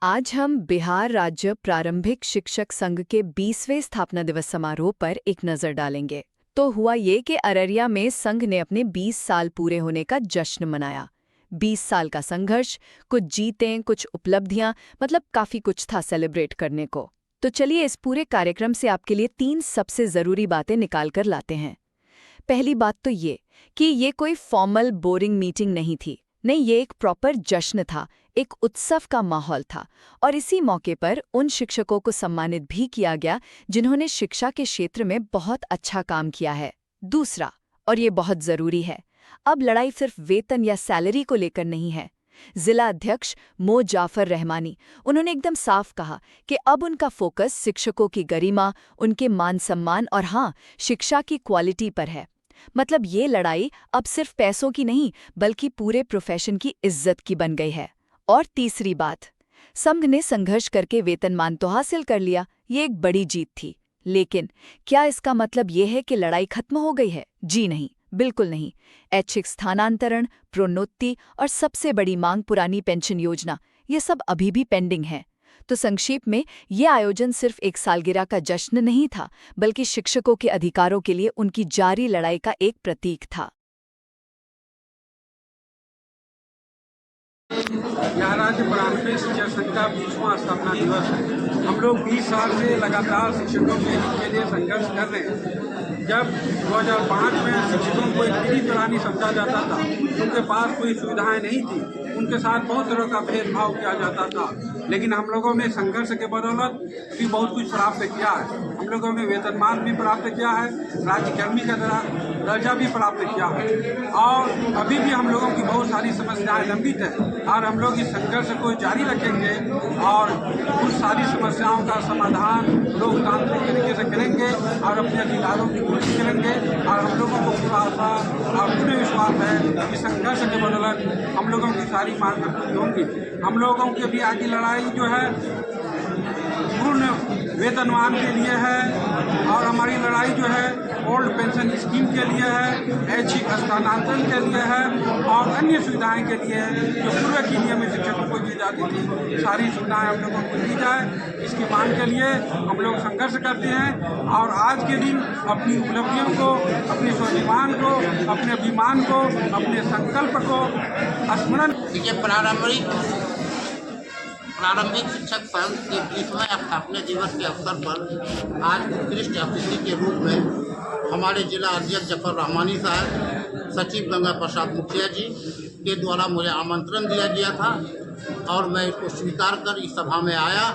आज हम बिहार राज्य प्रारंभिक शिक्षक संघ के 20वें स्थापना दिवस समारोह पर एक नज़र डालेंगे। तो हुआ ये कि अररिया में संघ ने अपने 20 साल पूरे होने का जश्न मनाया। 20 साल का संघर्ष, कुछ जीतें, कुछ उपलब्धियां, मतलब काफ़ी कुछ था सेलिब्रेट करने को। तो चलिए इस पूरे कार्यक्रम से आपके लिए 3 सबसे ज़रूरी बातें निकाल कर लाते हैं। पहली बात तो ये कि ये कोई फॉर्मल बोरिंग मीटिंग नहीं थी। नहीं, ये एक प्रॉपर जश्न था, एक उत्सव का माहौल था। और इसी मौके पर उन शिक्षकों को सम्मानित भी किया गया जिन्होंने शिक्षा के क्षेत्र में बहुत अच्छा काम किया है। दूसरा, और ये बहुत ज़रूरी है, अब लड़ाई सिर्फ वेतन या सैलरी को लेकर नहीं है। जिला अध्यक्ष मो जाफर रहमानी, उन्होंने एकदम साफ कहा कि अब उनका फोकस शिक्षकों की गरिमा, उनके मान सम्मान और हाँ, शिक्षा की क्वालिटी पर है। मतलब ये लड़ाई अब सिर्फ पैसों की नहीं, बल्कि पूरे प्रोफेशन की इज्जत की बन गई है। और तीसरी बात, संघ ने संघर्ष करके वेतनमान तो हासिल कर लिया, ये एक बड़ी जीत थी। लेकिन क्या इसका मतलब ये है कि लड़ाई खत्म हो गई है? जी नहीं, बिल्कुल नहीं। ऐच्छिक स्थानांतरण, प्रोन्नति और सबसे बड़ी मांग पुरानी पेंशन योजना, ये सब अभी भी पेंडिंग है। तो संक्षेप में, ये आयोजन सिर्फ एक सालगिरह का जश्न नहीं था, बल्कि शिक्षकों के अधिकारों के लिए उनकी जारी लड़ाई का एक प्रतीक था। यह राज्य प्रारंभिक शिक्षक संघ का 20वां स्थापना दिवस है। हम लोग 20 साल से लगातार शिक्षकों के हित के लिए संघर्ष कर रहे हैं। जब 2005 में शिक्षकों को एक पीढ़ी पुरानी समझा जाता था, उनके पास कोई सुविधाएं नहीं थी, उनके साथ बहुत तरह का भेदभाव किया जाता था। लेकिन हम लोगों ने संघर्ष के बदौलत भी बहुत कुछ प्राप्त किया है। हम लोगों ने वेतनमान भी प्राप्त किया है, राज्यकर्मी का दर्जा भी प्राप्त किया है। और अभी भी हम लोगों की बहुत सारी समस्याएं लंबित है और हम लोग इस संघर्ष को जारी रखेंगे और उन सारी समस्याओं का समाधान लोकतांत्रिक तरीके से करेंगे और अपने अधिकारों की पूर्ति करेंगे। और हम लोगों को पूरा आशा और पूरे विश्वास है कि संघर्ष के बदौलत हम लोगों की सारी मांगें पूरी होंगी। हम लोगों की भी आगे लड़ाई जो है पूर्ण वेतनमान के लिए है और हमारी लड़ाई जो है ओल्ड पेंशन स्कीम के लिए है, ऐच्छिक स्थानांतरण के लिए है और अन्य सुविधाएं के लिए है जो पूर्व की नियमित शिक्षकों को दी जाती थी। सारी सुविधाएं हम लोगों को दी जाए, इसकी मांग के लिए हम लोग संघर्ष करते हैं। और आज के दिन अपनी उपलब्धियों को, अपने स्वाभिमान को, अपने अभिमान को, अपने संकल्प को स्मरण। प्रारंभिक शिक्षक संघ के 20वें स्थापना दिवस के अवसर पर आज उत्कृष्ट अतिथि के रूप में हमारे जिला अध्यक्ष जफर रहमानी साहब, सचिव गंगा प्रसाद मुखिया जी के द्वारा मुझे आमंत्रण दिया गया था और मैं इसको स्वीकार कर इस सभा में आया।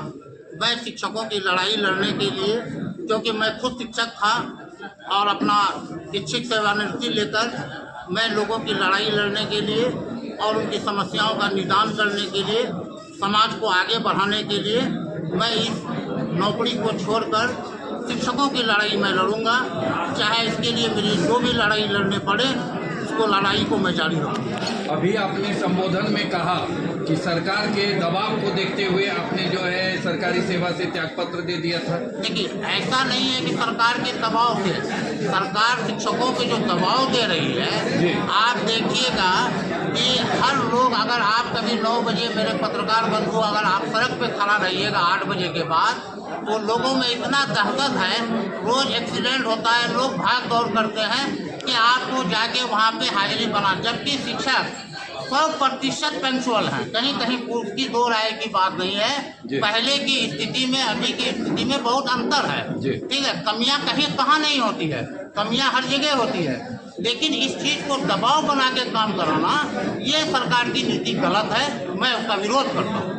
मैं शिक्षकों की लड़ाई लड़ने के लिए, क्योंकि मैं खुद शिक्षक था और अपना इच्छिक सेवानिवृत्ति लेकर मैं लोगों की लड़ाई लड़ने के लिए और उनकी समस्याओं का निदान करने के लिए, समाज को आगे बढ़ाने के लिए मैं इस नौकरी को छोड़कर शिक्षकों की लड़ाई मैं लड़ूंगा। चाहे इसके लिए मेरी जो भी लड़ाई लड़ने पड़े, उसको लड़ाई को मैं जारी रखूँगा। अभी आपने संबोधन में कहा कि सरकार के दबाव को देखते हुए आपने जो है सरकारी सेवा से त्यागपत्र दे दिया था। देखिए, ऐसा नहीं है कि सरकार के दबाव से, सरकार शिक्षकों पे जो दबाव दे रही है, आप देखिएगा कि हर लोग, अगर आप कभी 9 बजे, मेरे पत्रकार बंधु, अगर आप सड़क पे खड़ा रहिएगा 8 बजे के बाद, तो लोगों में इतना दहशत है, रोज एक्सीडेंट होता है, लोग भाग दौड़ करते हैं कि आपको जाके वहाँ पे हाजिरी बना। जबकि शिक्षक 100% पंक्चुअल है, कहीं कहीं उसकी दो राय की बात नहीं है। पहले की स्थिति में अभी की स्थिति में बहुत अंतर है, ठीक है। कमियां कहीं कहाँ नहीं होती है, कमियां हर जगह होती है, लेकिन इस चीज़ को दबाव बना के काम कराना, ये सरकार की नीति गलत है, मैं उसका विरोध करता हूँ।